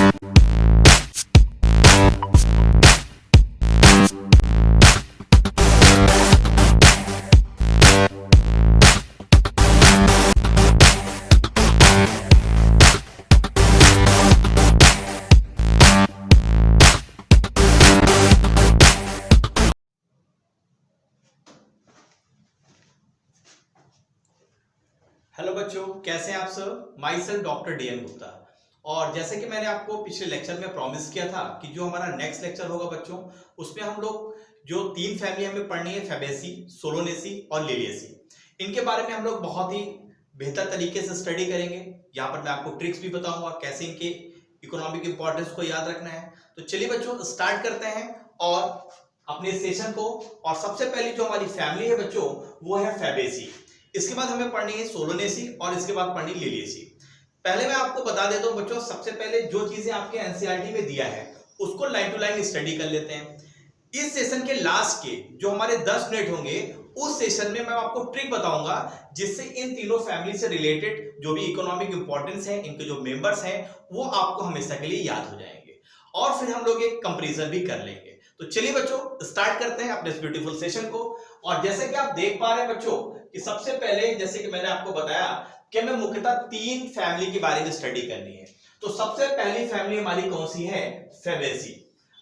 Hello बच्चों, कैसे हैं आप सब। Myself doctor D N Gupta. और जैसे कि मैंने आपको पिछले लेक्चर में प्रॉमिस किया था कि जो हमारा नेक्स्ट लेक्चर होगा बच्चों, उसमें हम लोग जो तीन फैमिली हमें पढ़नी है, फैबेसी, सोलोनेसी और लिलिएसी, इनके बारे में हम लोग बहुत ही बेहतर तरीके से स्टडी करेंगे। यहाँ पर मैं आपको ट्रिक्स भी बताऊंगा कैसे इनके इकोनॉमिक इंपॉर्टेंस को याद रखना है। तो चलिए बच्चों, स्टार्ट करते हैं और अपने सेशन को। और सबसे पहली जो हमारी फैमिली है बच्चों, वो है फैबेसी। इसके बाद हमें पढ़नी है सोलोनेसी और इसके बाद पढ़नी लिलिएसी। पहले मैं आपको बता देता हूं बच्चों, सबसे पहले जो चीजें आपके एनसीईआरटी में दिया है उसको लाइन टू लाइन स्टडी कर लेते हैं। इस सेशन के लास्ट के जो हमारे 10 मिनट होंगे, उस सेशन में मैं आपको ट्रिक बताऊंगा जिससे इन तीनों फैमिली से रिलेटेड जो भी इकोनॉमिक इंपॉर्टेंस है, इनके जो मेंबर्स हैं, वो आपको हमेशा के लिए याद हो जाएंगे और फिर हम लोग एक कंपैरिजन भी कर लेंगे। तो चलिए बच्चों, स्टार्ट करते हैं अपने इस ब्यूटीफुल सेशन को। और जैसे कि आप देख पा रहे हैं बच्चों कि सबसे पहले, जैसे कि मैंने आपको बताया कि हमें मुख्यतः तीन फैमिली के बारे में स्टडी करनी है। तो सबसे पहली फैमिली हमारी कौन सी है? फैबेसी।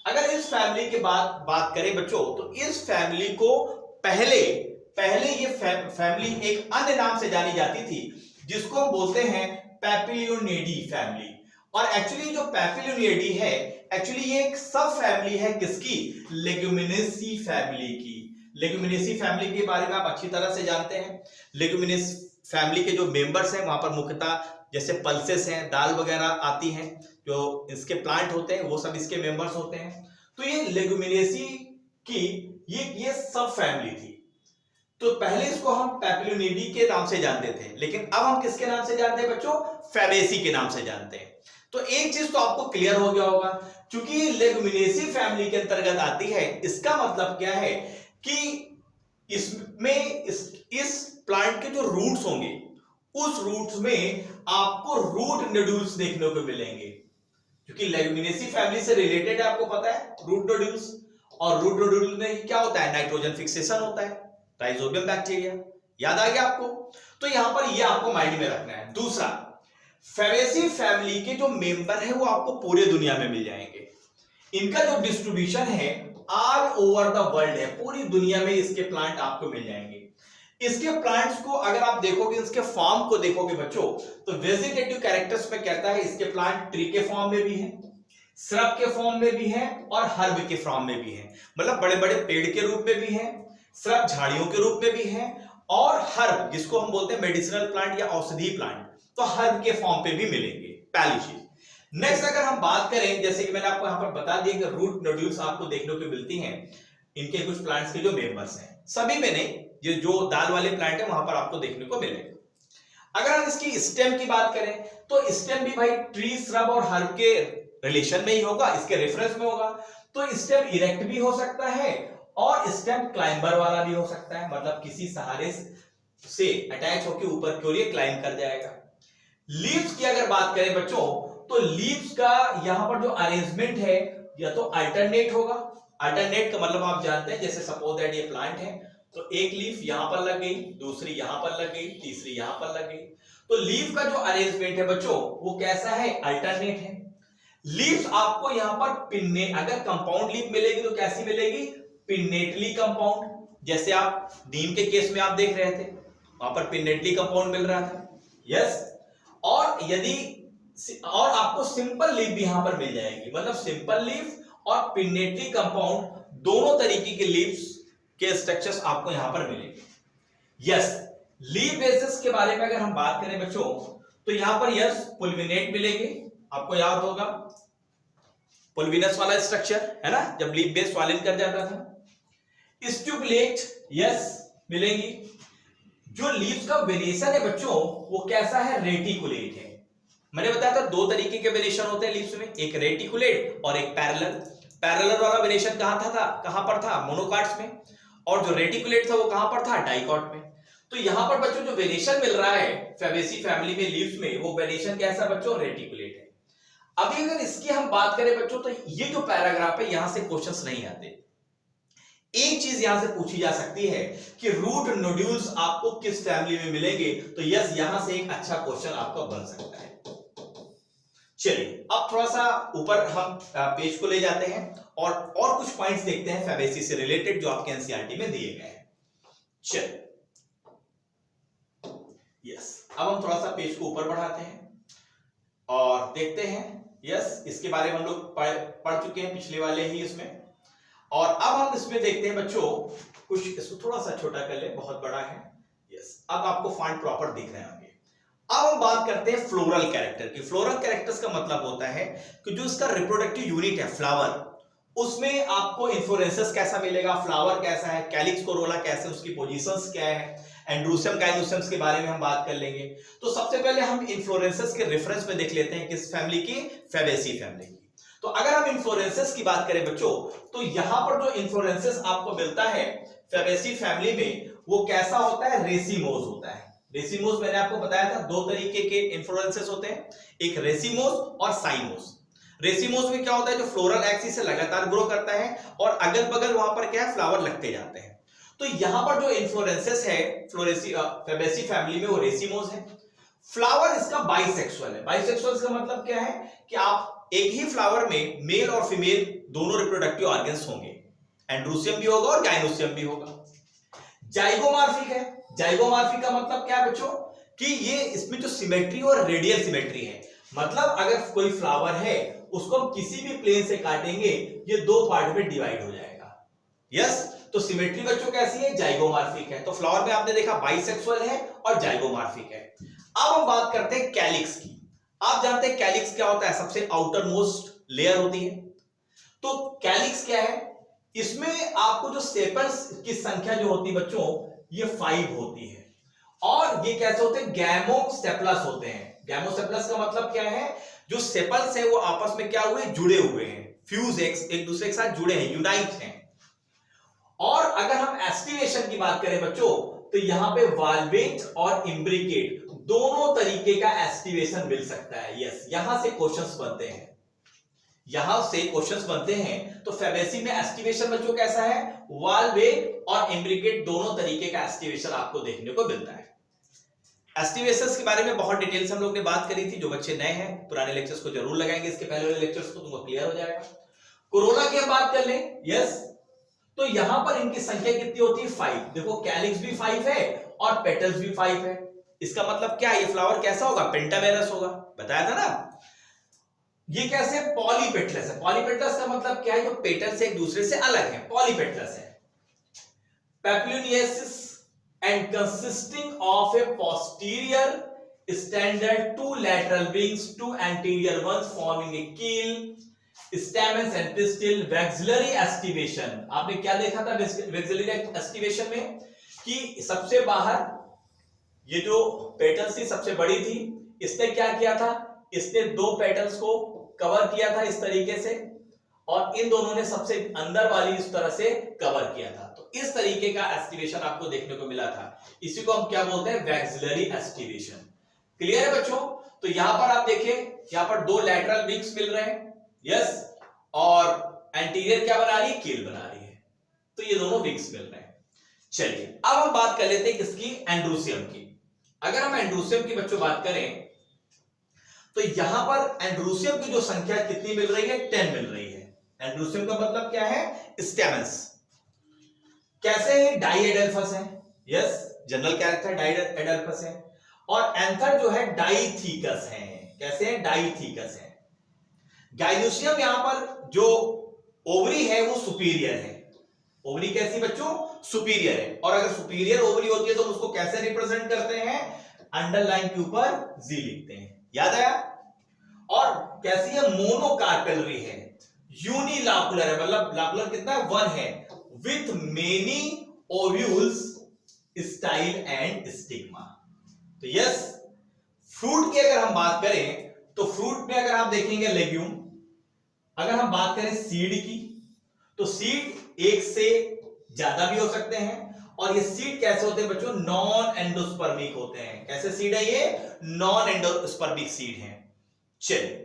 अगर इस फैमिली के बात करें बच्चों, तो इस फैमिली को पहले ये फैमिली एक अन्य नाम से जानी जाती थी, जिसको हम बोलते हैं पैपिलियोनिडी फैमिली। और एक्चुअली जो पैपिलियोनिडी है, एक्चुअली ये एक सब फैमिली है किसकी? लेग्यूमिनेसी फैमिली की। लेग्यूमिनेसी फैमिली के बारे में आप अच्छी तरह से जानते हैं। लेग्यूमिनेस फैमिली के जो मेंबर्स हैं, वहां पर मुख्यतः जैसे पल्सेस हैं, दाल वगैरह आती हैं, जो इसके प्लांट होते हैं, वो सब इसके मेंबर्स होते हैं। तो ये लेग्यूमिनेसी की ये सब फैमिली थी। तो पहले इसको हम पैपिलियोनिडी के नाम से जानते थे, लेकिन अब हम किसके नाम से जानते हैं बच्चों? फैबेसी के नाम से जानते हैं। तो एक चीज तो आपको क्लियर हो गया होगा, क्योंकि लेग्यूमिनेसी फैमिली के अंतर्गत आती है, इसका मतलब क्या है कि इसमें इस प्लांट के जो रूट्स होंगे, उस रूट्स में आपको रूट नोड्यूल्स देखने को मिलेंगे, क्योंकि लेग्यूमिनेसी फैमिली से रिलेटेड है, आपको पता है रूट नोड्यूल्स। और रूट नोड्यूल में क्या होता है? नाइट्रोजन फिक्सेशन होता है, राइजोबियम बैक्टीरिया। याद आ गया आपको? तो यहां पर ये आपको माइंड में रखना है। दूसरा, फैबेसी फैमिली के जो मेंबर है वो आपको पूरे दुनिया में मिल जाएंगे। इनका जो डिस्ट्रीब्यूशन है ऑल ओवर द वर्ल्ड है, पूरी दुनिया में इसके प्लांट आपको मिल जाएंगे। इसके प्लांट्स को अगर आप देखोगे, इसके फॉर्म को देखोगे बच्चों, तो वेजिटेटिव कैरेक्टर्स में कहता है इसके प्लांट ट्री के फॉर्म में भी है, श्रब के फॉर्म में भी है और हर्ब के फॉर्म में भी है। मतलब बड़े बड़े पेड़ के रूप में भी है, श्रब झाड़ियों के रूप में भी है, और हर्ब जिसको हम बोलते हैं मेडिसिनल प्लांट या औषधीय प्लांट, तो हर्ब के फॉर्म पे भी मिलेंगे। पहली चीज। नेक्स्ट अगर हम बात करें, जैसे कि मैंने आपको यहां पर बता दिया कि रूट नोड्यूल्स आपको देखने को मिलती हैं इनके कुछ प्लांट्स के जो मेंबर्स हैं, सभी में नहीं, ये जो दाल वाले प्लांट है वहां पर आपको देखने को मिलेंगे। अगर हम इसकी स्टेम की बात करें, तो स्टेम भी भाई ट्री, श्रब और हर्ब के रिलेशन में ही होगा, इसके रेफरेंस में होगा। तो स्टेम इरेक्ट भी हो सकता है और स्टेम क्लाइंबर वाला भी हो सकता है, मतलब किसी सहारे से अटैच होकर ऊपर की ओर ये क्लाइंब कर जाएगा। लीव्स की अगर बात करें बच्चों, तो लीव्स का यहां पर जो अरेंजमेंट है, या तो अल्टरनेट होगा। अल्टरनेट का मतलब आप जानते हैं, जैसे सपोज दैट ये प्लांट है, तो एक लीफ यहां पर लग गई, दूसरी यहां पर लग गई, तीसरी यहां पर लग गई। तो लीफ का जो अरेंजमेंट है बच्चों, वो कैसा है? अल्टरनेट है। लीव्स आपको यहां पर पिन्ने, अगर कंपाउंड लीफ मिलेगी तो कैसी मिलेगी? Pinnately compound. जैसे आप नीम के केस में आप देख रहे थे, वहां पर पिन्नेटली कंपाउंड मिल रहा था। यस। और आपको सिंपल लीफ भी यहां पर मिल जाएगी, मतलब सिंपल लीफ और पिन्नेटली कंपाउंड दोनों तरीके के लीव्स के स्ट्रक्चर्स आपको यहां पर मिलेंगे। यस। लीफ बेसिस के बारे में अगर हम बात करें बच्चों, तो यहां पर यस पुल्विनेट मिलेंगे, आपको याद होगा पुल्विनस वाला स्ट्रक्चर है ना, जब लीफ बेस स्वालिन कर जाता था। स्ट्यूबुलेट यस मिलेंगी। जो लीव्स का वेरिएशन है बच्चों, वो कैसा है? रेटिकुलेट है। मैंने बताया था दो तरीके के वेरिएशन होते हैं लीव्स में, एक रेटिकुलेट और एक पैरेलल। पैरेलल वाला वेरिएशन कहां पर था? मोनोकाट्स में। और जो रेटिकुलेट था वो कहां पर था? डाइकॉट में। तो यहां पर बच्चों जो वेरिएशन मिल रहा है फैबेसी फैमिली में लीव्स में, वो वेरिएशन कैसा बच्चों? रेटिकुलेट है। अभी अगर इसकी हम बात करें बच्चों, तो ये जो पैराग्राफ है यहां से क्वेश्चंस नहीं आते। एक चीज यहां से पूछी जा सकती है कि रूट नोड्यूल्स आपको किस फैमिली में मिलेंगे, तो यस यहां से एक अच्छा क्वेश्चन आपका बन सकता है। चलिए अब थोड़ा सा ऊपर हम पेज को ले जाते हैं और कुछ पॉइंट्स देखते हैं फैबेसी से रिलेटेड जो आपके एनसीईआरटी में दिए गए हैं। चलिए यस अब हम थोड़ा सा पेज को ऊपर बढ़ाते हैं और देखते हैं। यस इसके बारे में हम लोग पढ़ चुके हैं पिछले वाले ही इसमें, और अब हम इसमें देखते हैं बच्चों कुछ, इसको थोड़ा सा छोटा कर ले, बहुत बड़ा है। यस अब आपको फॉन्ट प्रॉपर दिख रहे होंगे। अब हम बात करते हैं फ्लोरल कैरेक्टर की। फ्लोरल कैरेक्टर्स का मतलब होता है कि जो इसका रिप्रोडक्टिव यूनिट है फ्लावर, उसमें आपको इन्फ्लोरेंसेस कैसा मिलेगा, फ्लावर कैसा है, कैलिक्स कोरोला कैसे, उसकी पोजीशंस क्या है, एंड्रूसियम गाइनोसियम्स के बारे में हम बात कर लेंगे। तो सबसे पहले हम इन्फ्लोरेंसेस के रेफरेंस में देख लेते हैं किस फैमिली की, फेबेसी फैमिली की। तो अगर हम इन्फ्लोरेंसेस की बात करें बच्चों, तो यहां पर जो इन्फ्लोरेंसेस आपको मिलता है फेबेसी फैमिली में, वो कैसा होता है, रेसिमोज होता है। रेसिमोज मैंने आपको बताया था दो तरीके के इन्फ्लोरेंसेस होते हैं, एक रेसिमोज और साइमोज। रेसिमोज में क्या होता है, जो फ्लोरल एक्सिस से लगातार ग्रो करता है और अगल बगल वहां पर क्या है, फ्लावर लगते जाते हैं। तो यहां पर जो इन्फ्लोरेंसेस है फेबेसी फैमिली में, वो रेसिमोज है। फ्लावर इसका बाइसेक्सुअल है। बाइसेक्सुअल का मतलब क्या है कि आप एक ही फ्लावर में मेल और फीमेल दोनों रिप्रोडक्टिव ऑर्गन्स होंगे, एंड्रूसियम भी होगा और गाइनोसियम भी होगा। जाइगोमॉर्फिक है। जाइगोमॉर्फिक का मतलब क्या है बच्चों, कि ये इसमें जो सिमेट्री और रेडियल सिमेट्री है, मतलब अगर कोई फ्लावर है उसको हम किसी भी प्लेन से काटेंगे, ये दो पार्ट में डिवाइड हो जाएगा। यस तो सिमेट्री बच्चों कैसी है, जाइगोमॉर्फिक है। तो फ्लावर में आपने देखा बाइसेक्सुअल है और जाइगोमॉर्फिक है। अब हम बात करते हैं कैलिक्स की। आप जानते हैं कैलिक्स क्या होता है, सबसे आउटर मोस्ट लेयर होती है। तो कैलिक्स क्या है, इसमें आपको जो सेपल्स की संख्या जो होती है बच्चों, ये 5 होती है। और ये कैसे होते हैं, गैमोसेप्लस होते हैं। गैमोसेप्लस का मतलब क्या है, जो सेपल्स है वो आपस में क्या हुए, जुड़े हुए हैं, फ्यूज एक दूसरे के साथ जुड़े हैं, यूनाइट हैं। और अगर हम एस्टिवेशन की बात करें बच्चों, तो यहां पे वाल्वेट और इम्ब्रिकेट दोनों तरीके का एस्टिवेशन मिल सकता है। यस यहां से क्वेश्चंस बनते हैं, यहां से क्वेश्चंस बनते हैं। तो फेबेसी में एस्टिवेशन बच्चों कैसा है, वाल्वेट और इम्ब्रिकेट दोनों तरीके का एस्टिवेशन आपको देखने को मिलता है। एस्टिवेशंस के बारे में बहुत डिटेल से हम लोग ने बात करी थी। जो बच्चे नए हैं पुराने लेक्चर्स को जरूर लगाएंगे, इसके पहले वाले लेक्चर्स को, तुमको क्लियर हो जाएगा। कोरोला की हम बात कर लें। यस तो यहां पर इनकी संख्या कितनी होती है, 5। देखो कैलिक्स भी 5 है और पेटल्स भी 5 है। इसका मतलब क्या है, ये फ्लावर कैसा होगा, पेंटामेरस होगा, बताया था ना। ये कैसे, पॉलीपेटलस है। पॉलीपेटलस का मतलब क्या है, जो पेटल्स एक दूसरे से अलग है, पॉलीपेटलस है। पेप्लूनियसिस and consisting of a posterior standard, 2 lateral wings, 2 anterior ones forming a keel, stamens and pistil, vexillary estivation। आपने क्या देखा था vexillary estivation में, कि सबसे बाहर ये जो पेटल्स थी सबसे बड़ी थी, इसने क्या किया था, इसने 2 पेटल्स को कवर किया था इस तरीके से, और इन दोनों ने सबसे अंदर वाली इस तरह से कवर किया था। तो इस तरीके का एस्टिवेशन आपको देखने को मिला था। इसी को हम क्या बोलते हैं, वैक्सिलरी एस्टिवेशन। क्लियर है बच्चों। तो यहां पर आप देखिए, यहां पर 2 लैटरल विंग्स मिल रहे हैं। यस और एंटीरियर क्या बना रही है, कील बना रही है। तो ये दोनों विंग्स मिल रहे हैं। चलिए अब हम बात कर लेते हैं किसकी, एंड्रूसियम की। अगर हम एंड्रूसियम की बच्चों बात करें, तो यहां पर एंड्रूसियम की जो संख्या कितनी मिल रही है, 10 मिल रही है। एंड्रूसियम का मतलब क्या है, स्टेमन्स। कैसे है, डाइएडल्फस है। यस जनरल कैरेक्टर डाइएडल्फस है। और एंथर जो है डाइथीकस है। कैसे है, डाइथीकस है। गाइनोसियम यहां पर जो ओवरी है वो सुपीरियर है। ओवरी कैसी बच्चों, सुपीरियर है। और अगर सुपीरियर ओवरी होती है तो उसको कैसे रिप्रेजेंट करते हैं, अंडरलाइन के ऊपर जी लिखते हैं, याद आया। और कैसी है, मोनोकार्पेलरी है। यूनिलाकुलर है, मतलब लाकुलर कितना है, 1 है, with many ovules, style and stigma. तो यस फ्रूट की अगर हम बात करें, तो फ्रूट में अगर आप देखेंगे लेग्यूम, अगर हम बात करें सीड की, तो सीड एक से ज्यादा भी हो सकते हैं। और ये सीड कैसे होते हैं बच्चों, नॉन एंडोस्पर्मिक होते हैं। कैसे सीड है ये, नॉन एंडोस्पर्मिक सीड है। चलिए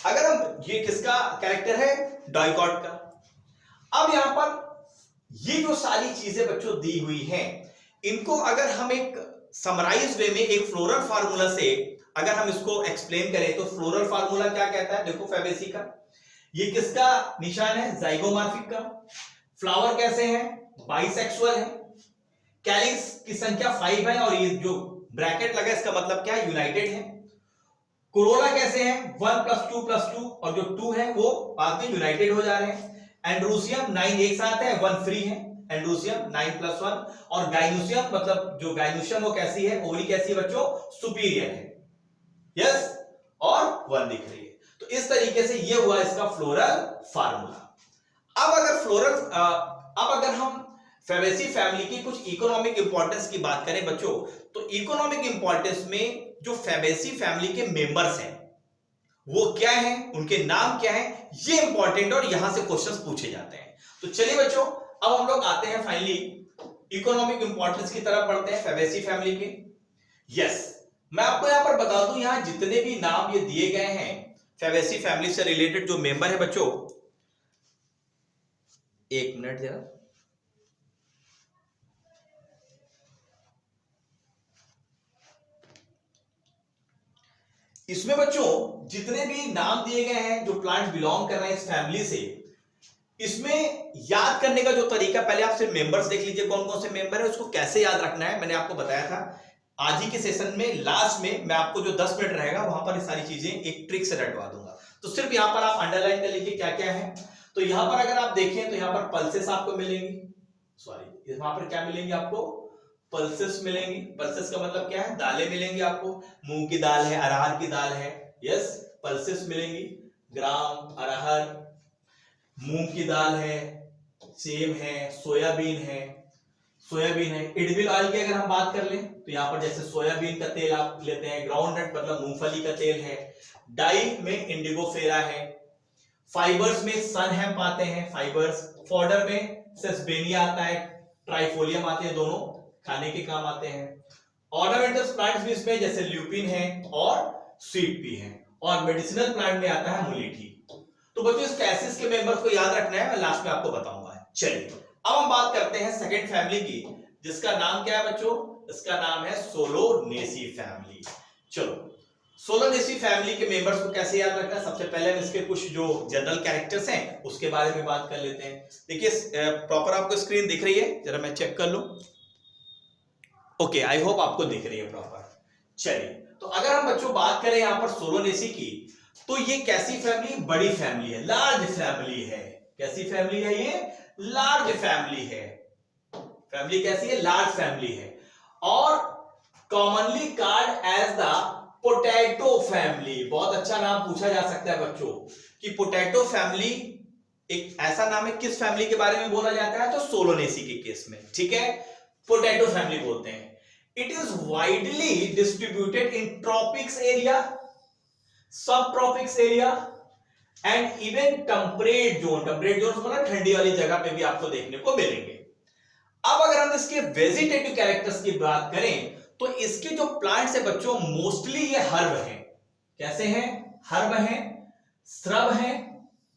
अगर हम, ये किसका कैरेक्टर है, डाइकॉट का। अब यहां पर ये जो सारी चीजें बच्चों दी हुई हैं, इनको अगर हम एक समराइज वे में एक फ्लोरल फार्मूला से अगर हम इसको एक्सप्लेन करें तो फ्लोरल फार्मूला क्या कहता है, देखो फैबेसी का, ये किसका निशान है, जाइगोमॉर्फिक का। फ्लावर कैसे हैं, बाइसेक्सुअल है। कैलिक्स की संख्या 5 है और ये जो ब्रैकेट लगा इसका मतलब क्या है, यूनाइटेड है। कोरोला कैसे हैं, 1 + 2 + 2 और जो 2 है वो बाद में यूनाइटेड हो जा रहे हैं। एंड्रोसियम 9 एक साथ है, 1 फ्री है, एंड्रोसियम 9 + 1। और गाइनोसियम मतलब जो गाइनोसियम वो कैसी है, ओवरी कैसी है बच्चों, सुपीरियर है, यस, और 1 दिख रही है। तो इस तरीके से ये हुआ इसका फ्लोरल फार्मूला। अब अगर हम फैबेसी फैमिली की कुछ इकोनॉमिक इंपॉर्टेंस की बात करें बच्चों, तो इकोनॉमिक इंपॉर्टेंस में जो फैबेसी फैमिली के मेंबर्स हैं वो क्या हैं, उनके नाम क्या हैं, ये इंपॉर्टेंट और यहां से क्वेश्चंस पूछे जाते हैं। तो चलिए बच्चों, अब हम लोग आते हैं फाइनली इकोनॉमिक इंपॉर्टेंस की तरफ बढ़ते हैं फैबेसी फैमिली के। यस, मैं आपको यहां पर बता दूं, यहां जितने भी नाम ये दिए गए हैं फैबेसी फैमिली से रिलेटेड जो मेंबर है बच्चों, एक मिनट जरा, इसमें बच्चों जितने भी नाम दिए गए हैं जो प्लांट बिलोंग कर रहे हैं इस फैमिली से, इसमें याद करने का जो तरीका, पहले आप सिर्फ मेंबर्स देख लीजिए कौन कौन से मेंबर है, उसको कैसे याद रखना है मैंने आपको बताया था। आज ही के सेशन में लास्ट में मैं आपको जो 10 मिनट रहेगा वहां पर ये सारी चीजें एक ट्रिक से रटवा दूंगा। तो सिर्फ यहां पर आप अंडरलाइन कर लीजिए क्या क्या है। तो यहां पर अगर आप देखें तो यहां पर पल्सेस आपको मिलेंगी, सॉरी वहां पर क्या मिलेंगी आपको, पल्सेस मिलेंगी। पल्सेस का मतलब क्या है, दालें मिलेंगी आपको, मूंग की दाल है, अरहर की दाल है, यस, पल्सेस मिलेंगी। ग्राम, अरहर, मूंग की दाल है, सेम है, सोयाबीन है, इडबिल ऑयल की अगर हम बात कर लें तो यहाँ पर जैसे सोयाबीन का तेल आप लेते हैं, ग्राउंड नट मतलब मूंगफली का तेल है, डाई में इंडिगो फेरा है, फाइबर्स में सन हेम्प आते हैं फाइबर्स, फॉडर में सेसबेनिया आता है, ट्राइफोलियम आते हैं, दोनों खाने के काम आते हैं। ऑर्नामेंटल प्लांट्स भी इसमें जैसे ल्यूपिन है और स्वीट पी है, और मेडिसिनल प्लांट में आता है मुलेठी। तो बच्चों इस कैसिस के मेंबर्स को याद रखना है, मैं लास्ट में आपको बताऊंगा। चलिए अब हम बात करते हैं सेकंड फैमिली की, जिसका नाम क्या है बच्चों, इसका नाम है सोलोनेसी फैमिली। चलो सोलोनेसी फैमिली के मेंबर्स को कैसे याद रखना है, सबसे पहले हम इसके कुछ जो जनरल कैरेक्टर्स हैं उसके बारे में बात कर लेते हैं। देखिए प्रॉपर आपको स्क्रीन दिख रही है, जरा मैं चेक कर लूं। ओके, आई होप आपको दिख रही है प्रॉपर। चलिए, तो अगर हम बच्चों बात करें यहां पर सोलोनेसी की, तो ये कैसी फैमिली, बड़ी फैमिली है, लार्ज फैमिली है। कैसी फैमिली है ये, लार्ज फैमिली है। फैमिली कैसी है, लार्ज फैमिली है, और commonly called as the potato family. बहुत अच्छा नाम पूछा जा सकता है बच्चों कि पोटैटो फैमिली एक ऐसा नाम है, किस फैमिली के बारे में बोला जाता है, तो सोलोनेसी के केस में, ठीक है, पोटैटो फैमिली बोलते हैं। It is widely distributed in tropics area, सब tropics area and even temperate zone. Temperate zone मतलब ठंडी वाली जगह पे भी आपको देखने को मिलेंगे। अब अगर हम इसके वेजिटेटिव कैरेक्टर्स की बात करें तो इसके जो प्लांट्स है बच्चों, मोस्टली ये हर्ब हैं। कैसे हैं, हर्ब हैं, श्रब हैं,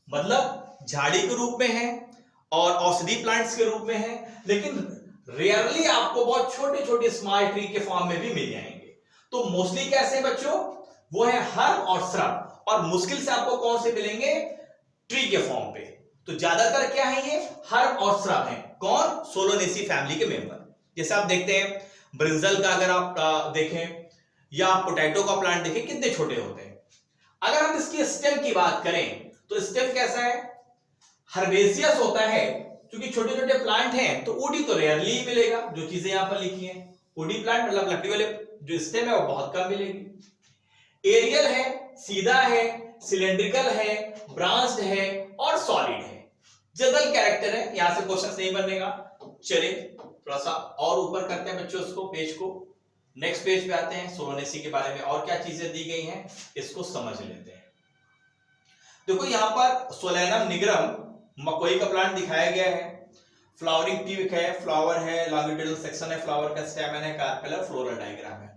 मतलब झाड़ी के रूप में है और औषधि प्लांट्स के रूप में है, लेकिन रेयरली आपको बहुत छोटे छोटे स्मॉल ट्री के फॉर्म में भी मिल जाएंगे। तो मोस्टली कैसे हैं बच्चों, वो है हर्ब और श्रब, और मुश्किल से आपको कौन से मिलेंगे, ट्री के फॉर्म पे। तो ज्यादातर क्या है, ये हर्ब और श्रब है। कौन, सोलोनेसी फैमिली के मेंबर। जैसे आप देखते हैं ब्रिंजल का अगर आप देखें या पोटैटो का प्लांट देखें, कितने छोटे होते हैं। अगर हम इसकी स्टेम की बात करें तो स्टेम कैसा है, हर्बेसियस होता है, क्योंकि छोटे छोटे प्लांट हैं तो वुडी तो रेयरली मिलेगा। जो चीजें यहां पर लिखी हैं, वुडी प्लांट मतलब लकड़ी वाले जो स्टेम है वो बहुत कम मिलेगी। एरियल है, सीधा है, सिलेंड्रिकल है, ब्रांच्ड है और सॉलिड है। जनरल कैरेक्टर है, यहां से क्वेश्चन नहीं बनेगा। चलिए थोड़ा सा और ऊपर करते हैं बच्चों इसको, पेज को, नेक्स्ट पेज पे आते हैं। सोलोनेसी के बारे में और क्या चीजें दी गई हैं इसको समझ लेते हैं। देखो यहां पर सोलेनम निग्रम मकोई का प्लांट दिखाया गया है, फ्लावरिंग ट्यूब है, फ्लावर है, लॉन्गिट्यूडनल सेक्शन है, फ्लावर का स्टेमन है, कार्पेलर, फ्लोरल डायग्राम है।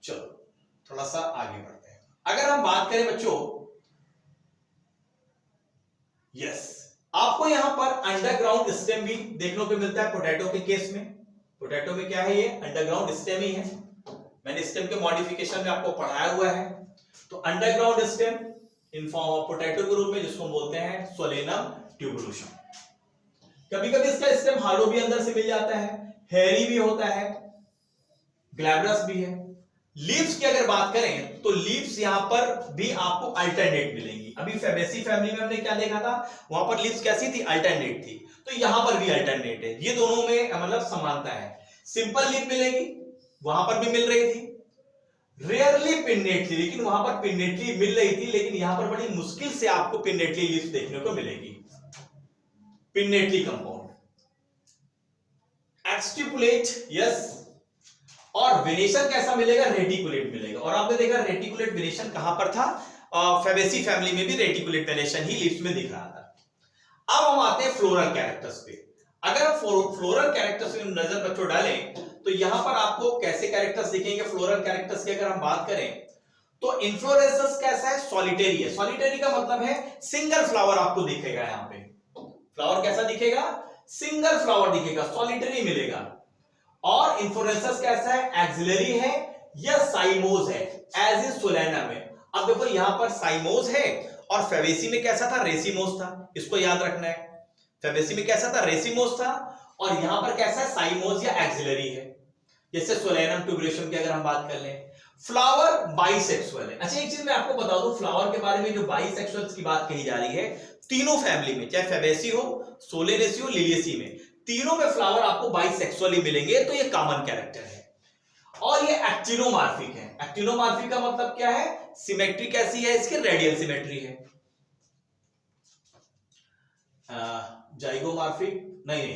चलो थोड़ा सा आगे बढ़ते हैं। अगर हम बात करें बच्चों यस, आपको यहां पर अंडरग्राउंड स्टेम भी देखने को मिलता है पोटैटो के केस में। पोटैटो में क्या है, ये अंडरग्राउंड स्टेम ही है। मैंने स्टेम के मॉडिफिकेशन में आपको पढ़ाया हुआ है। तो अंडरग्राउंड स्टेम इन पोटैटो के रूप में जिसको बोलते हैं सोलेनम ट्यूबरोसम। कभी कभी इसका स्टेम हार्डो भी अंदर से मिल जाता है, हेयरी भी होता है, ग्लैब्रस भी है। लीव्स की अगर बात करें तो लीव्स यहां पर भी आपको अल्टरनेट मिलेंगी। अभी फैबेसी फैमिली में हमने क्या देखा था, वहां पर लीव्स कैसी थी, अल्टरनेट थी। तो यहां पर भी अल्टरनेट है, ये दोनों में मतलब समानता है। सिंपल लीफ मिलेगी, वहां पर भी मिल रही थी। रेयरली पिन्नेटली, लेकिन वहां पर पिन्नेटली मिल रही थी, लेकिन यहां पर बड़ी मुश्किल से आपको पिन्नेटली लीफ देखने को मिलेगी। Pinnately compound exstipulate, yes. और वेनेशन कैसा मिलेगा, रेटिकुलेट मिलेगा। और आपने देखा रेटिकुलेट वेनेशन कहां पर था, फैबेसी फैमिली में भी रेटिकुलेट वेनेशन ही लीव्स में दिख रहा था। अब हम आते हैं फ्लोरल कैरेक्टर्स पे। अगर हम फ्लोरल कैरेक्टर्स में नजर बच्चों डालें तो यहां पर आपको कैसे कैरेक्टर्स दिखेंगे फ्लोरल कैरेक्टर्स की अगर हम बात करें तो इन्फ्लोरेसेंस कैसा है, सॉलिटरी है। सॉलिटरी का मतलब है सिंगल फ्लावर आपको दिखेगा। यहां पे फ्लावर कैसा दिखेगा, सिंगल फ्लावर दिखेगा, सॉलिटरी मिलेगा। और इन्फ्लोरेसेंस कैसा है, एक्सिलरी है या साइमोज है, एज इन सोलेनम में। अब देखो यहां पर साइमोज है और फैबेसी में कैसा था, रेसिमोज था। इसको याद रखना है, फैबेसी में कैसा था, रेसिमोज था, और यहां पर कैसा है, साइमोज या एक्सिलरी है। जैसे सोलेनम ट्यूबरोसम की अगर हम बात कर लें, फ्लावर बाइसेक्सुअल है। अच्छा एक चीज मैं आपको बता दूं फ्लावर के बारे में, जो बाइसेक्सुअल्स की बात कही जा रही है, तीनों फैमिली में, चाहे फैबेसी हो, सोलेनेसी हो, लिलियेसी में, तीनों में फ्लावर आपको बाइसेक्सुअली मिलेंगे। तो ये कॉमन कैरेक्टर है। और ये एक्टिनोमॉर्फिक है। एक्टिनोमॉर्फिक का मतलब क्या है, सिमेट्री कैसी है इसकी, रेडियल सिमेट्री है। जाइगोमॉर्फिक नहीं,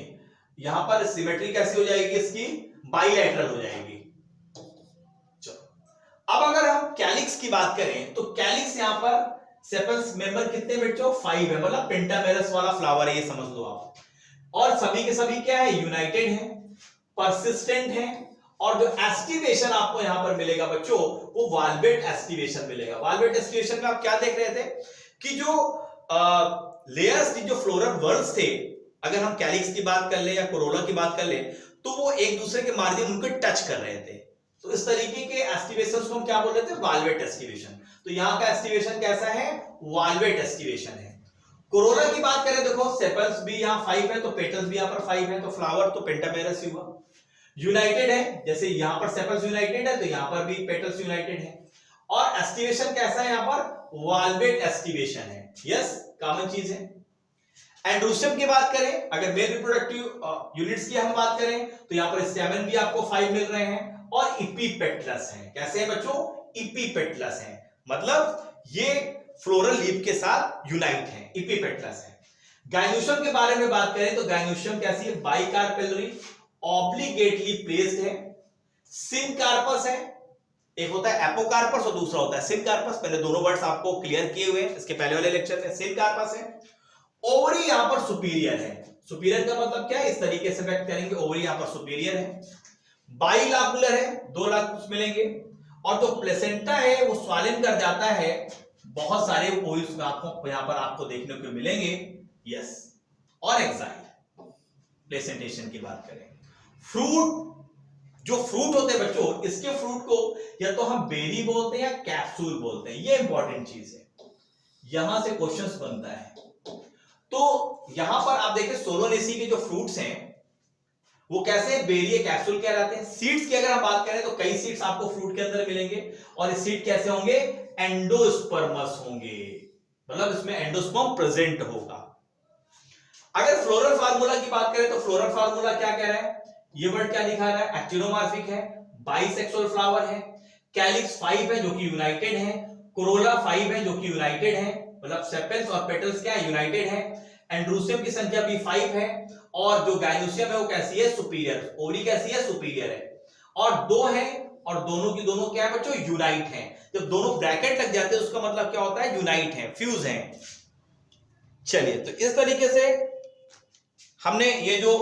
यहां पर सिमेट्री कैसी हो जाएगी इसकी, बाइलैटरल हो जाएगी। अब अगर हम कैलिक्स की बात करें तो कैलिक्स यहां पर सेपल्स मेंबर कितने बच्चों, 5 है, मतलब पेंटामेरस वाला फ्लावर है, ये समझ लो आप। और सभी के सभी क्या है, यूनाइटेड है, परसिस्टेंट है। और जो एस्टिवेशन आपको यहां पर मिलेगा बच्चों, वो वाल्वेट एस्टिवेशन मिलेगा। वाल्वेट एस्टिवेशन में आप क्या देख रहे थे कि जो लेयर्स थी, जो फ्लोरल वर्ड्स थे, अगर हम कैलिक्स की बात कर ले या कोरोला की बात कर ले, तो वो एक दूसरे के मार्जिन उनको टच कर रहे थे। तो इस तरीके के एस्टिवेशन को हम क्या बोल रहे थे, वाल्वेट एस्टिवेशन। तो यहां का एस्टिवेशन कैसा है, वाल्वेट एस्टिवेशन है। कोरोला की बात करें, देखो सेपल्स भी यहां 5 है, तो पेटल्स भी यहां पर 5 है, तो फ्लावर तो पेंटामेरस ही हुआ। यूनाइटेड है, जैसे यहां पर सेपल्स यूनाइटेड है तो यहां पर भी पेटल्स यूनाइटेड है। और एस्टिवेशन कैसा है, यहां पर वाल्वेट एस्टिवेशन है। यस, कॉमन चीज है। एंड्रोसियम की बात करें, अगर मेल रिप्रोडक्टिव यूनिट्स की हम बात करें तो यहां पर स्टैमेन भी आपको 5 मिल रहे हैं, और इपीपेटलस है। कैसे है बच्चों, इपीपेटलस है, मतलब ये फ्लोरल लीफ के साथ यूनाइट है, इपीपेटलस है। गाइनोशियम के बारे में बात करें तो गाइनोशियम कैसी है, बाइकार्पेलरी, ऑब्लिगेटली प्लेस्ड है, सिनकार्पस है। एक होता है एपोकार्पस और दूसरा होता है सिनकार्पस। मैंने दोनों वर्ड्स आपको क्लियर किए हुए हैं इसके पहले वाले लेक्चर में। सिनकार्पस है। ओवरी यहां पर सुपीरियर है। सुपीरियर का मतलब क्या है, इस तरीके से व्यक्त करेंगे, ओवरी यहां पर सुपीरियर है। बाइलाकुलर है, 2 लाख मिलेंगे। और जो प्लेसेंटा है वो स्वालिन कर जाता है, बहुत सारे ओइल्स आपको यहां पर आपको देखने को मिलेंगे। यस, और एक्साइल प्लेसेंटेशन की बात करें, फ्रूट, जो फ्रूट होते हैं बच्चों, इसके फ्रूट को या तो हम बेरी बोलते हैं या कैप्सूल बोलते हैं। ये इंपॉर्टेंट चीज है, यहां से क्वेश्चंस बनता है। तो यहां पर आप देखिए सोलोनेसी के जो फ्रूट्स हैं वो कैसे, बेरी कैप्सूल कहलाते हैं। सीड्स की अगर हम बात करें तो कई सीड्स आपको फ्रूट के अंदर मिलेंगे, और ये सीड कैसे होंगे, एंडोस्पर्मस होंगे, मतलब इसमें एंडोस्पर्म प्रेजेंट होगा। अगर फ्लोरल फार्मूला की बात करें तो फ्लोरल फार्मूला क्या कह रहा है, ये वर्ड क्या दिखा रहा है, एक्टिनोमॉर्फिक है, बाइसेक्सुअल फ्लावर है, कैलिक्स 5 है जो कि यूनाइटेड है, कोरोला 5 है जो कि यूनाइटेड है, मतलब सेपेल्स और पेटल्स क्या है, यूनाइटेड है। एंड्रोसियम की संख्या भी 5 है, और जो गाइनोसियम है वो कैसी है, सुपीरियर। ओवरी कैसी है, सुपीरियर है। और 2 है, और दोनों की दोनों क्या है बच्चों, यूनाइट है। जब दोनों ब्रैकेट लग जाते हैं उसका मतलब क्या होता है, यूनाइट है, फ्यूज है। चलिए, तो इस तरीके से हमने ये जो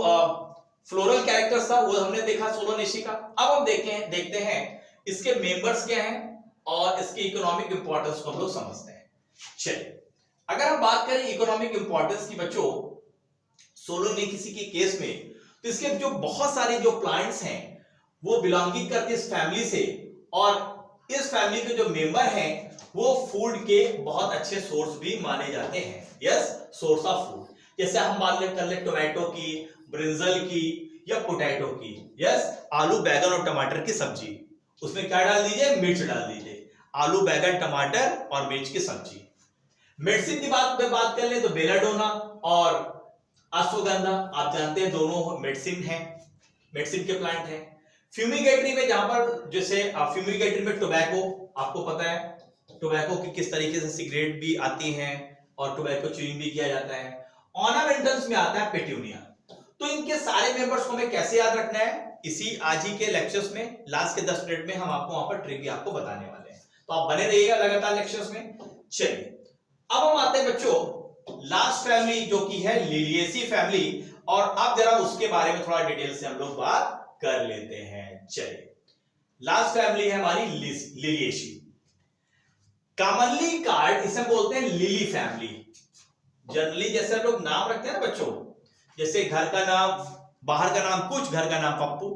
फ्लोरल कैरेक्टर्स था वो हमने देखा सोलोनेसी का। अब हम देखते हैं इसके मेंबर्स क्या हैं और इसकी इकोनॉमिक इंपॉर्टेंस को हम लोग समझते हैं। चलिए, अगर हम बात करें इकोनॉमिक इंपॉर्टेंस की बच्चों सोलोनेसी के केस में, तो इसके जो बहुत सारे जो प्लांट्स हैं वो बिलोंगिंग करते हैं इस फैमिली से, और इस फैमिली के जो मेंबर हैं वो फूड के बहुत अच्छे सोर्स भी माने जाते हैं। Yes, source of food. जैसे हम बात कर ले टोमेटो की, ब्रिंजल की या पोटैटो की। यस, आलू बैगन और टमाटर की सब्जी, उसमें क्या डाल दीजिए, मिर्च डाल दीजिए। आलू बैगन टमाटर और मिर्च की सब्जी। मेडिसिन की बात कर ले तो बेलाडोना और अश्वगंधा, आप जानते हैं दोनों मेडिसिन है, मेडिसिन के प्लांट है। फ्यूमिगेटरी में, जहां पर जैसे फ्यूमिगेटरी में टोबैको, आपको पता है टोबैको की किस तरीके से सिगरेट भी आती है और टोबैको च्यूइंग भी किया जाता है। ऑर्नामेंटल्स में आता है पेट्यूनिया। तो इनके सारे मेंबर्स को हमें कैसे याद रखना है, इसी आज ही के लेक्चर्स में लास्ट के 10 मिनट में हम आपको वहां पर ट्रिक आपको बताने वाले हैं, तो आप बने रहिएगा लगातार लेक्चर्स में। चलिए अब हम आते हैं बच्चों लास्ट फैमिली जो कि है लिलिएसी फैमिली, और अब जरा उसके बारे में थोड़ा डिटेल से हम लोग बात कर लेते हैं। चलिए लास्ट फैमिली है हमारी लिलिएसी। कॉमनली कार्ड इसे बोलते हैं लिली फैमिली। जनरली जैसे हम लोग नाम रखते हैं ना बच्चों, जैसे घर का नाम, बाहर का नाम कुछ, घर का नाम पप्पू,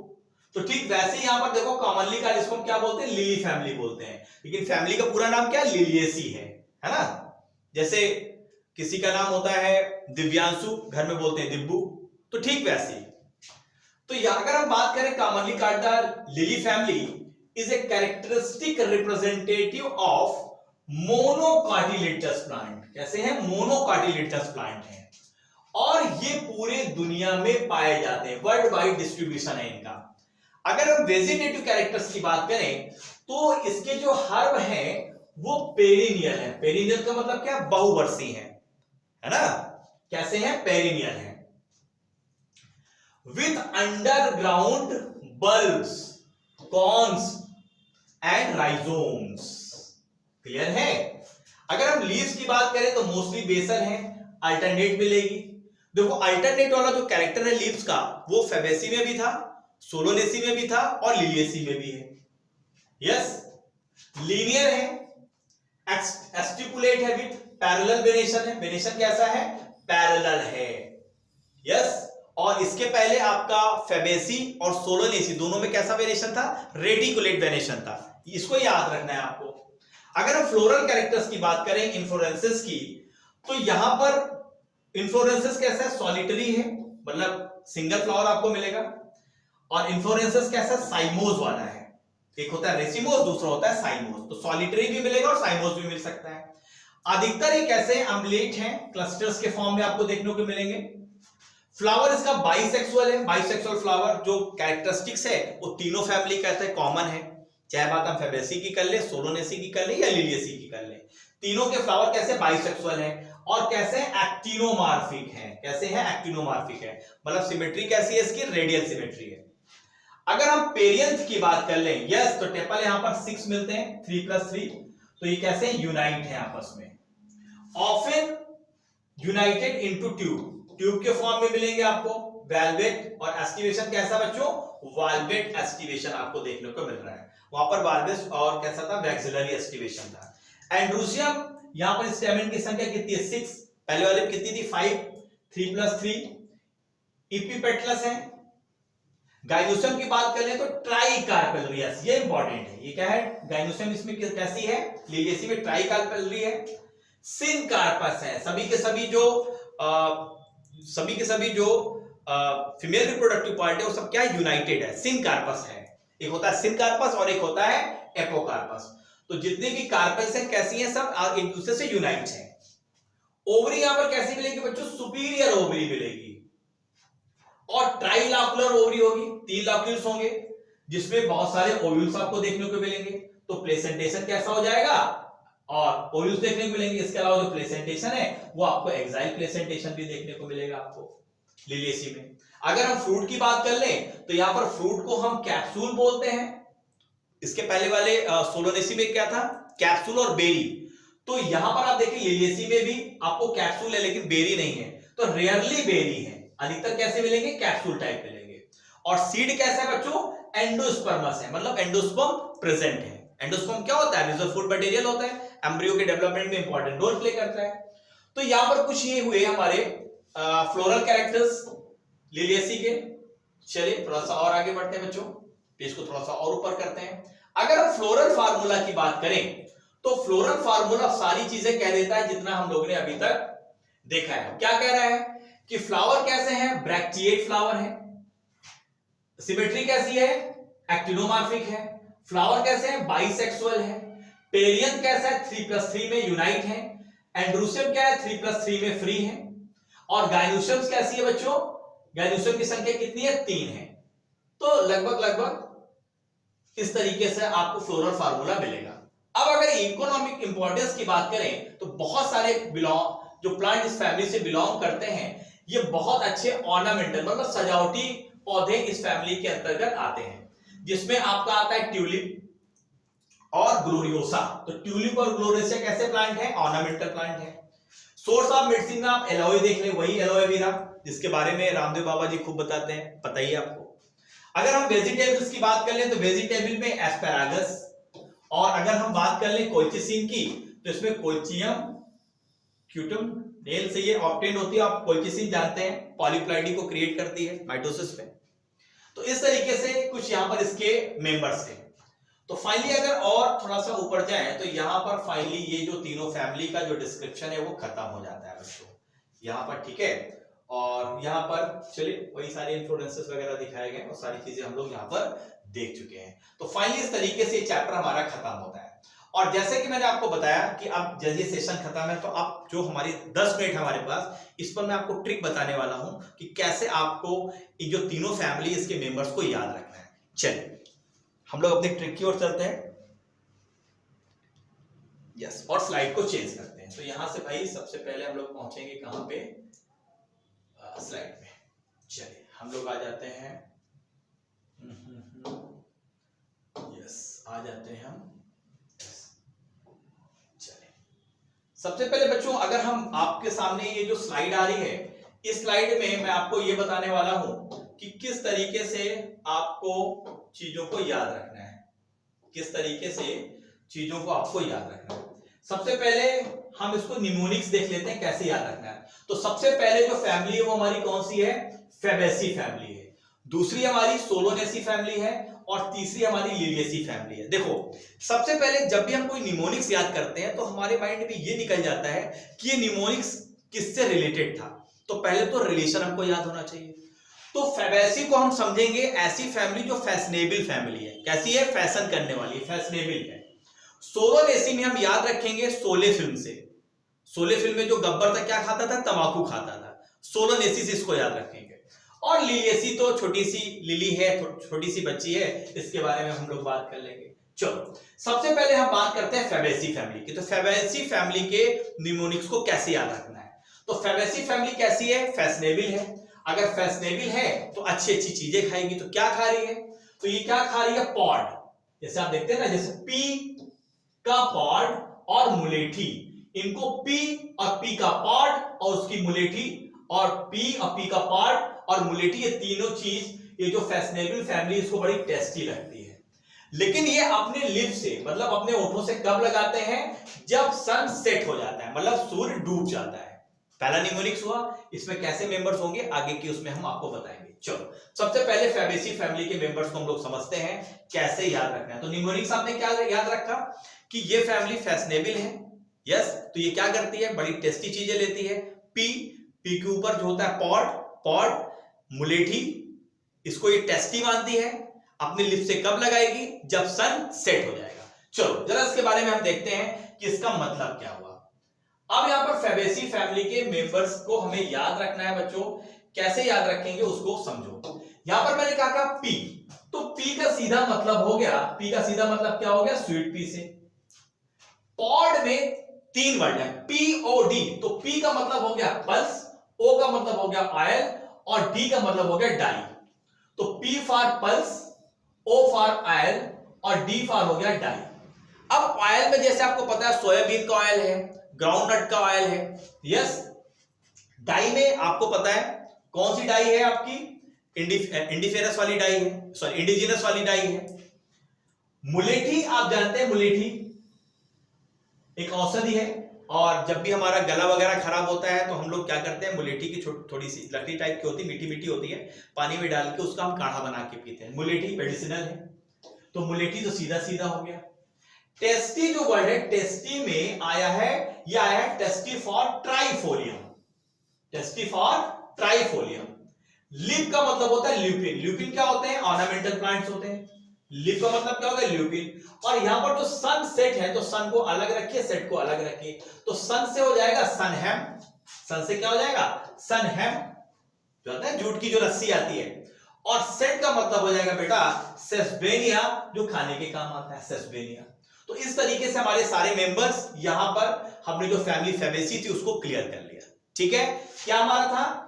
तो ठीक वैसे ही यहां पर देखो कॉमनली कार्ड इसको हम क्या बोलते हैं, लिली फैमिली बोलते हैं, लेकिन फैमिली का पूरा नाम क्या है, लिलिएसी है ना। जैसे किसी का नाम होता है दिव्यांशु, घर में बोलते हैं दिब्बू, तो ठीक वैसे ही। तो यहां अगर हम बात करें कॉमनली कार्डदार lily family is a characteristic representative of monocotyledonous plant. कैसे हैं, मोनोकाटिलेटस प्लांट हैं, और ये पूरे दुनिया में पाए जाते हैं, वर्ल्ड वाइड डिस्ट्रीब्यूशन है इनका। अगर हम वेजिटेटिव कैरेक्टर्स की बात करें तो इसके जो हर्ब हैं वो पेरिनियल है। पेरिनियल का मतलब क्या, बहुवर्षीय है ना। कैसे हैं, पेरिनियल है। With underground bulbs, cons and rhizomes. Clear है। अगर हम लीव्स की बात करें तो मोस्टली बेसल है, अल्टरनेट मिलेगी। देखो अल्टरनेट वाला जो कैरेक्टर है लीव्स का वो फेबेसी में भी था, सोलोनेसी में भी था और लिलिएसी में भी है। यस, लीनियर है, एक्सटिपुलेट है विथ पैरेलल वेनेशन है। वेनेशन कैसा है, पैरेलल है। यस, और इसके पहले आपका फेबेसी और सोलोनेसी दोनों में कैसा वेनेशन था, रेटिकुलेट वेनेशन था। इसको याद रखना है आपको। अगर हम फ्लोरल कैरेक्टर्स की बात करें, इन्फ्लोरेंसेस की, तो यहां पर इन्फ्लोरेंसेस कैसा है, सॉलिटरी है, मतलब सिंगल फ्लावर आपको मिलेगा, और इन्फ्लोरेंसेस कैसा, साइमोज वाला है। एक होता है रेसिमोज, दूसरा होता है साइमोज। तो सॉलिटरी भी मिलेगा और साइमोज भी मिल सकता है। अधिकतर ये कैसे अम्बलेट हैं, क्लस्टर्स के फॉर्म में आपको देखने को मिलेंगे। फ्लावर इसका बाइसेक्सुअल है, बाइसेक्सुअल फ्लावर। जो कैरेक्टरिस्टिक्स है वो तीनों फैमिली कहते हैं कॉमन है, चाहे बात हम फेबेसी की कर ले, सोलोनेसी की कर ले या लिलिएसी की कर ले, तीनों के फ्लावर कैसे बाइसेक्सुअल है और कैसे एक्टिनोमार्फिक है। कैसे है, एक्टिनोमार्फिक है, मतलब सिमेट्री कैसी है इसकी, रेडियल सिमेट्री है। अगर हम पेरियंथ की बात कर लें, यस, तो टेपल यहां पर 6 मिलते हैं, 3+3, तो ये कैसे यूनाइट है आपस में। Often United into tube, tube के फॉर्म में मिलेंगे आपको। वेलवेट और एस्टिवेशन कैसा बच्चों, वाल्वेट एस्टिवेशन आपको देखने को मिल रहा है। वहां पर वाल्वेट और कैसा था, वैक्सिलरी एस्टिवेशन था। एंड्रोसियम, यहां पर स्टेमेन की संख्या कितनी है, 6, पहले वाले में कितनी थी, 5, 3+3। इपिपेटलस है। गाइनोसियम की बात कर ले तो ट्राइकार्पेलरियस, ये इंपॉर्टेंट है। ये क्या है, गाइनोसियम इसमें कैसी है, लिलिएसी में ट्राइकार्पेलरी है। सिनकार्पस है। सभी के सभी जो फीमेल रिप्रोडक्टिव पार्ट है वो सब क्या यूनाइटेड है, सिनकार्पस है। एक होता है सिनकार्पस और एक होता है एपोकार्पस। तो जितने भी कार्पस हैं कैसी हैं, सब एक दूसरे से यूनाइट हैं। ओवरी यहां पर कैसी मिलेगी बच्चों, सुपीरियर ओवरी मिलेगी, और ट्राइलॉक्युलर ओवरी होगी, 3 लॉक्यूल्स होंगे जिसमें बहुत सारे ओव्यूल्स आपको देखने को मिलेंगे। तो प्लेसेंटेशन कैसा हो जाएगा, और ओव्यूल्स देखने को मिलेंगे। इसके अलावा जो प्लेसेंटेशन है वो आपको एक्साइल प्लेसेंटेशन भी देखने को मिलेगा आपको लिलिएसी में। अगर हम फ्रूट की बात कर लें तो यहां पर फ्रूट को हम कैप्सूल बोलते हैं। इसके पहले वाले सोलोनेसी में क्या था, कैप्सूल और बेरी। तो यहां पर आप देखिए लिलिएसी में भी आपको कैप्सूल है लेकिन बेरी नहीं है, तो रेयरली बेरी है। अधिकतर कैसे मिलेंगे, कैप्सूल टाइप मिलेंगे। और सीड कैसा है बच्चों, एंडोस्पर्मस है, मतलब एंडोस्पर्म प्रेजेंट है। एंडोस्पर्म क्या होता है, रिजर्व फूड मटेरियल होता है, एम्ब्रियो के डेवलपमेंट में इंपॉर्टेंट रोल प्ले करता है। तो यहां पर कुछ ये हुए हमारे फ्लोरल कैरेक्टर्स लिलियेसी के। चलिए थोड़ा सा और आगे बढ़ते हैं बच्चों, पेज को थोड़ा सा और ऊपर करते हैं। अगर हम फ्लोरल फार्मूला की बात करें तो फ्लोरल फार्मूला सारी चीजें कह देता है जितना हम लोगों ने अभी तक देखा है। क्या कह रहा है कि फ्लावर कैसे हैं, ब्रैक्टिएट फ्लावर है, सिमेट्री कैसी है, एक्टिनोमॉर्फिक है, फ्लावर कैसे हैं, बाइसेक्सुअल है, पेरियंथ कैसा है, 3+3 में यूनाइट है, एंड्रूसियम क्या है, 3+3 में फ्री है, और गाइनोसियम्स कैसी है बच्चों, गाइनोसियम की संख्या कितनी है, 3 है। तो लगभग इस तरीके से आपको फ्लोरल फार्मूला मिलेगा। अब अगर इकोनॉमिक इंपॉर्टेंस की बात करें तो बहुत सारे जो प्लांट इस फैमिली से बिलोंग करते हैं, ये बहुत अच्छे ऑर्नामेंटल मतलब सजावटी पौधे इस फैमिली के अंतर्गत आते हैं, जिसमें आपका आता है ट्यूलिप और ग्लोरियोसा। तो ट्यूलिप और ग्लोरियोसा कैसे प्लांट है, ऑर्नामेंटल प्लांट है। सोर्स ऑफ मेडिसिन में आप एलोए देख लें, वही एलोवेरा जिसके बारे में रामदेव बाबा जी खूब बताते हैं, पता ही आपको। अगर हम वेजिटेबल्स की बात कर लें तो वेजिटेबल में एस्पैरागस, और अगर हम बात कर लें कोल्चिसिन की तो इसमें कोल्चियम क्यूटम नेल से ये ऑब्टेन होती है। आप कोल्चिसिन जानते हैं, पॉलीप्लाइडी को क्रिएट करती है माइटोसिस में। तो इस तरीके से कुछ यहां पर इसके मेंबर्स थे। तो फाइनली अगर और थोड़ा सा ऊपर जाए तो यहां पर फाइनली ये जो तीनों फैमिली का जो डिस्क्रिप्शन है वो खत्म हो जाता है बच्चों यहां पर, ठीक है। और यहां पर चलिए वही सारे इन्फ्लुएंसेस वगैरह दिखाए गए और सारी चीजें हम लोग यहां पर देख चुके हैं। तो फाइनली इस तरीके से चैप्टर हमारा खत्म होता है। और जैसे कि मैंने आपको बताया कि अब जैसे सेशन खत्म है तो अब जो हमारी 10 मिनट हमारे पास, इस पर मैं आपको ट्रिक बताने वाला हूं कि कैसे आपको ये जो तीनों फैमिली इसके मेंबर्स को याद रखना है। चलिए हम लोग अपनी ट्रिक की ओर चलते हैं। यस, और स्लाइड को चेंज करते हैं। तो यहां से भाई सबसे पहले हम लोग पहुंचेंगे कहां पे, स्लाइड में। चलिए हम लोग आ जाते हैं, यस आ जाते हैं हम। चलिए सबसे पहले बच्चों अगर हम आपके सामने ये जो स्लाइड आ रही है, इस स्लाइड में मैं आपको ये बताने वाला हूं कि किस तरीके से आपको चीजों को याद रखना है, किस तरीके से चीजों को आपको याद रखना है। सबसे पहले हम इसको निमोनिक्स देख लेते हैं कैसे याद रखना है। तो सबसे पहले जो फैमिली है वो हमारी कौन सी है, फेबेसी फैमिली है। दूसरी हमारी सोलोनेसी फैमिली है और तीसरी हमारी लिलियेसी फैमिली है। देखो सबसे पहले जब भी हम कोई निमोनिक्स याद करते हैं तो हमारे माइंड में ये निकल जाता है कि ये निमोनिक्स किससे रिलेटेड था। तो पहले तो रिलेशन हमको याद होना चाहिए। तो फेबेसी को हम समझेंगे ऐसी फैमिली जो फैशनेबल फैमिली है। कैसी है, फैशन करने वाली, फैशनेबल है। सोलोनेसी में हम याद रखेंगे शोले फिल्म से। शोले फिल्म में जो गब्बर था क्या खाता था, तंबाकू खाता था। सोलोनेसी से इसको याद रखेंगे। और लिलियेसी तो छोटी सी लिली है, छोटी सी बच्ची है, इसके बारे में हम लोग बात कर लेंगे। चलो सबसे पहले हम बात करते हैं फेबेसी फैमिली की। तो फेबेसी फैमिली के निमोनिक्स को कैसे याद रखना है। तो फेबेसी फैमिली कैसी है, फैशनेबल है। अगर फैशनेबल है तो अच्छी अच्छी चीजें खाएगी। तो क्या खा रही है, तो ये क्या खा रही है, पॉड। जैसे आप देखते हैं ना, जैसे पी का पॉड और मुलेठी, इनको पी और पी का पॉड और उसकी मुलेठी, और पी और पी का पॉड और मुलेठी, ये तीनों चीज ये जो फैशनेबल फैमिली इसको बड़ी टेस्टी लगती है। लेकिन ये अपने लिप से मतलब अपने होठों से कब लगाते हैं, जब सन सेट हो जाता है, मतलब सूर्य डूब जाता है। पहला निमोनिक्स हुआ। इसमें कैसे मेंबर्स होंगे आगे की उसमें हम आपको बताएंगे। चलो सबसे पहले फेबेसी फैमिली के मेंबर्स को हम लोग समझते हैं कैसे याद रखना है। तो निमोनिक्स आपने क्या याद रखा कि ये फैमिली फैशनेबल है। यस, तो ये क्या करती है, बड़ी टेस्टी चीजें लेती है। पी के ऊपर जो होता है पॉड मुलेठी, इसको ये टेस्टी मानती है। अपने लिप से कब लगाएगी, जब सन सेट हो जाएगा। चलो जरा इसके बारे में हम देखते हैं कि इसका मतलब क्या हुआ। अब यहां पर फेबेसी फैमिली के मेंबर्स को हमें याद रखना है बच्चों। कैसे याद रखेंगे उसको समझो। यहां पर मैंने कहा पी, तो पी का सीधा मतलब हो गया, पी का सीधा मतलब क्या हो गया, स्वीट पी से। पॉड में 3 वर्ड है, पी ओ डी। तो पी का मतलब हो गया पल्स, ओ का मतलब हो गया ऑयल और डी का मतलब हो गया डाई। तो P for pulse, O for oil और डी फॉर हो गया डाई। अब ऑयल में जैसे आपको पता है सोयाबीन का ऑयल है, ग्राउंडनट का ऑयल है। यस, डाई में आपको पता है कौन सी डाई है आपकी, इंडिफेरस वाली डाई है, सॉरी इंडिजिनस वाली डाई है। मुलेठी आप जानते हैं, मुलेठी एक औषधि है। और जब भी हमारा गला वगैरह खराब होता है तो हम लोग क्या करते हैं, मुलेठी की थोड़ी सी लकड़ी टाइप की होती है, मीठी मीठी होती है, पानी में डाल के उसका हम काढ़ा बना के पीते हैं। मुलेठी मेडिसिनल है, तो मुलेठी तो सीधा सीधा हो गया। टेस्टी जो वर्ड है, टेस्टी में आया है, ये आया है tasty for trifolium, tasty for trifolium. Lip का मतलब होता है ल्यूपिन, ल्यूपिन क्या होते हैं, ऑर्नामेंटल प्लांट्स होते हैं। लिप का मतलब क्या होगा, ल्यूपिन। और यहां पर जो सन सेट है तो सन को अलग रखिए, सेट को अलग रखिए, तो सन से हो जाएगा सनहैम, सन से क्या हो जाएगा, सनहैम, जो होता है जूट की जो रस्सी आती है। और सेट का मतलब हो जाएगा बेटा सेस्बेनिया, जो खाने के काम आता है, सेस्बेनिया। तो इस तरीके से हमारे सारे मेंबर्स, यहां पर हमने जो फैमिली फेबेसी थी उसको क्लियर कर लिया। ठीक है, क्या हमारा था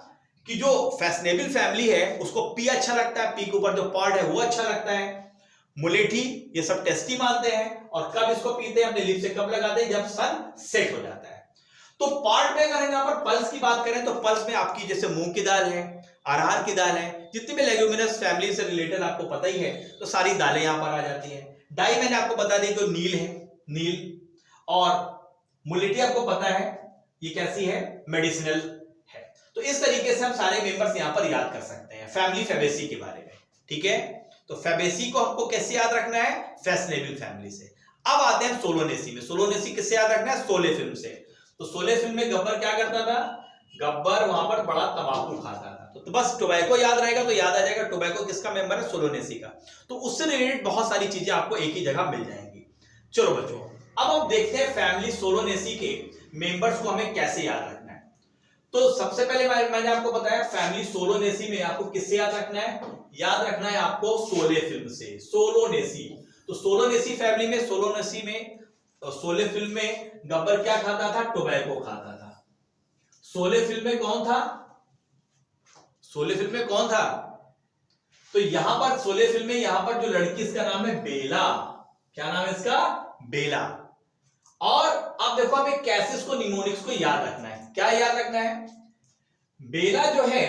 कि जो फैशनेबल फैमिली है उसको पी अच्छा लगता है, पी के ऊपर जो पार्ट है वो अच्छा लगता है। मुलेठी ये सब टेस्टी मानते हैं, और कब इसको पीते हैं, अपने लिप से कब लगाते हैं, जब सन सेट हो जाता है। तो पार्ट में अगर यहां पर पल्स की बात करें तो पल्स में आपकी जैसे मूंग की दाल है, अरहर की दाल है, जितनी भी लेग्यूमिनस फैमिली से रिलेटेड आपको पता ही है, तो सारी दालें यहां पर आ जाती हैं। डाई मैंने आपको बता दी जो नील है, नील। और मुलेठी आपको पता है ये कैसी है, मेडिसिनल है। तो इस तरीके से हम सारे मेंबर्स यहां पर याद कर सकते हैं फैमिली फेबेसी के बारे में। ठीक है, तो फेबेसी को हमको कैसे याद रखना है, फैशनेबल फैमिली से। अब आते हैं सोलोनेसी में। सोलोनेसी किससे याद रखना है, शोले फिल्म से। तो शोले फिल्म में गब्बर क्या करता था, गब्बर वहां पर बड़ा तंबाकू खाता था, तो बस टोबैको याद रहेगा तो याद आ जाएगा टोबैको किसका मेंबर है, सोलोनेसी का। तो उससे रिलेटेड बहुत सारी चीजें आपको एक ही जगह मिल जाएंगी। चलो बच्चों, अब हम देखते हैं फैमिली सोलोनेसी के मेंबर्स को हमें कैसे याद रखना है। तो सबसे पहले मैंने आपको बताया फैमिली सोलोनेसी में आपको किससे याद रखना है, याद रखना है आपको शोले फिल्म से, सोलोनेसी। तो सोलोनेसी फैमिली में, सोलोनेसी में, शोले फिल्म में गब्बर क्या खाता था, टोबैको खाता था। शोले फिल्म में कौन था, शोले फिल्म में कौन था, तो यहां पर शोले फिल्म में यहां पर जो लड़की, इसका नाम है बेला, क्या नाम है इसका, बेला। और अब देखो हमें कैसे इसको निमोनिक्स को याद रखना है, क्या याद रखना है, बेला जो है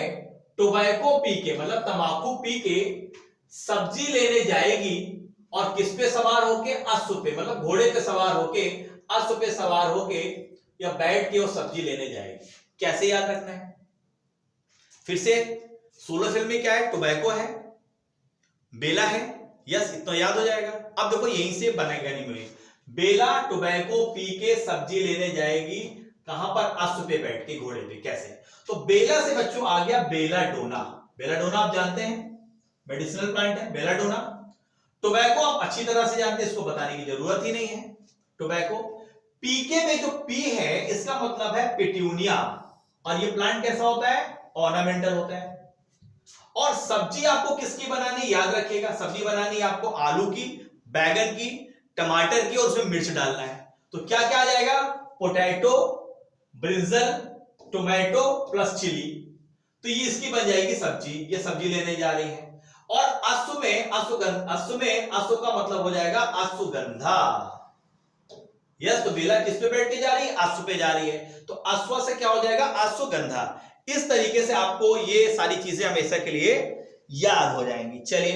टोबैको पी के, मतलब तंबाकू पी के सब्जी लेने जाएगी, और किस पे सवार होके, अश्व पे, मतलब घोड़े पे सवार होके, अश्व पे सवार होके या बैठ के वो सब्जी लेने जाएगी। कैसे याद रखना है, फिर से सोलो फिल्म में क्या है, टोबैको है, बेला है, यस इतना याद हो जाएगा। अब देखो यहीं से बनेगा निमोनिक्स, बेला टोबैको पी के सब्जी लेने जाएगी, कहां पर, अश्व पे बैठ के, घोड़े पे। कैसे, तो बेला से बच्चों आ गया बेलाडोना। बेलाडोना आप जानते हैं मेडिसिनल प्लांट है बेलाडोना। टोबैको आप अच्छी तरह से जानते हैं, इसको बताने की जरूरत ही नहीं है। टोबैको, पीके में जो पी है इसका मतलब है पिट्यूनिया, और ये प्लांट कैसा होता है, ऑर्नामेंटल होता है। और सब्जी आपको किसकी बनानी, याद रखिएगा सब्जी बनानी है आपको आलू की, बैगन की, टमाटर की, और उसमें मिर्च डालना है। तो क्या क्या आ जाएगा, potato, brinjal, tomato plus chili, तो ये इसकी बन जाएगी सब्जी। ये सब्जी लेने जा रही है। और अश्व में, अश्व का मतलब हो जाएगा अश्वगंधा। यस, तो बेला किस पे बैठ के जा रही है, अश्व पे जा रही है, तो अश्व से क्या हो जाएगा, अश्वगंधा। इस तरीके से आपको ये सारी चीजें हमेशा के लिए याद हो जाएंगी। चलिए,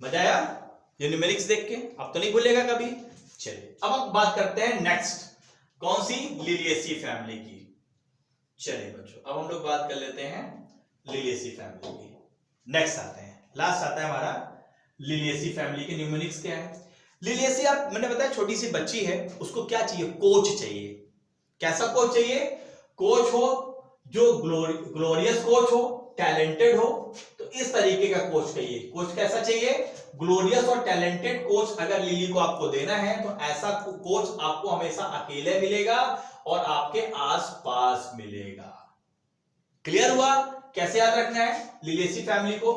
मजा आया ये न्यूमेरिक्स देख के, अब तो नहीं भूलेगा कभी। चलिए, अब हम बात करते हैं नेक्स्ट, कौन सी, लिलिएसी फैमिली की। चलिए बच्चों, अब हम लोग बात कर लेते हैं लिलिएसी फैमिली की। नेक्स्ट आते हैं, लास्ट आता है हमारा लिलिएसी फैमिली के न्यूमेरिक्स क्या है। लिलिएसी, आप मैंने बताया छोटी सी बच्ची है, उसको क्या चाहिए, कोच चाहिए। कैसा कोच चाहिए, कोच हो जो ग्लोरियस कोच हो, टैलेंटेड हो, तो इस तरीके का कोच चाहिए। कोच कैसा चाहिए, ग्लोरियस और टैलेंटेड कोच अगर लिली को आपको देना है तो ऐसा कोच आपको हमेशा अकेले मिलेगा और आपके आसपास मिलेगा। क्लियर हुआ, कैसे याद रखना है लिलिएसी फैमिली को।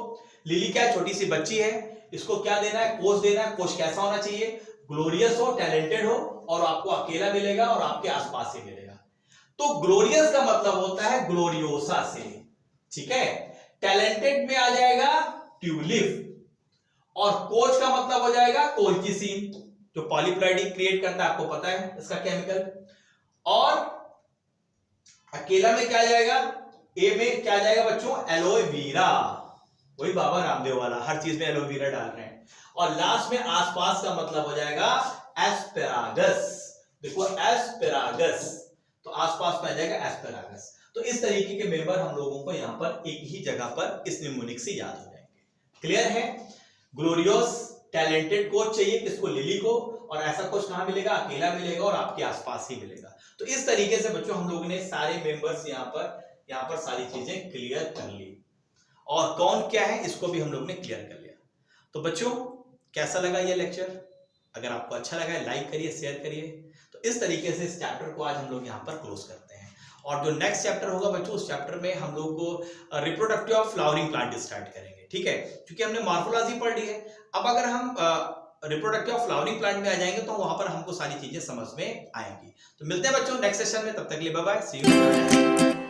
लिली क्या, छोटी सी बच्ची है, इसको क्या देना है, कोच देना है। कोच कैसा होना चाहिए, ग्लोरियस हो, टैलेंटेड हो, और आपको अकेला मिलेगा और आपके आसपास से मिलेगा। तो ग्लोरियस का मतलब होता है ग्लोरियोसा से, ठीक है। टैलेंटेड में आ जाएगा ट्यूलिप, और कोच का मतलब हो जाएगा कोल्चिसिन, जो पॉलीप्लाइडी क्रिएट करता है, आपको पता है इसका केमिकल। और अकेला में क्या जाएगा, ए में क्या जाएगा बच्चों, एलोवेरा, वही बाबा रामदेव वाला, हर चीज में एलोवेरा डाल रहे हैं। और लास्ट में आसपास का मतलब हो जाएगा एस्पेरागस। देखो एस्पेरागस, तो आसपास में आ जाएगा एस्पेरागस। तो इस तरीके के मेंबर हम लोगों को यहाँ पर एक ही जगह पर इस निमोनिक से याद हो जाएंगे। क्लियर है? ग्लोरियस टैलेंटेड कोच चाहिए किसको? लिली को। और ऐसा कोच कहां मिलेगा? अकेला मिलेगा और आपके आसपास ही मिलेगा। तो इस तरीके से बच्चों हम लोगों ने सारे मेंबर्स यहाँ पर सारी चीजें क्लियर कर ली, और कौन क्या है इसको भी हम लोग ने क्लियर कर लिया। तो बच्चों कैसा लगा ये लेक्चर? अगर आपको अच्छा लगा है लाइक करिए, शेयर करिए। तो इस तरीके से इस चैप्टर को आज हम लोग यहाँ पर क्लोज करते हैं, और जो नेक्स्ट चैप्टर होगा बच्चों उस चैप्टर में हम लोग को reproductive of flowering plant start करेंगे। ठीक है, क्योंकि हमने मॉर्फोलॉजी पढ़ ली है। अब अगर हम रिप्रोडक्टिव ऑफ फ्लावरिंग प्लांट में आ जाएंगे तो वहां पर हमको सारी चीजें समझ में आएंगी। तो मिलते हैं बच्चों नेक्स्ट सेशन में, तब तक के लिए बाय बाय, सी यू।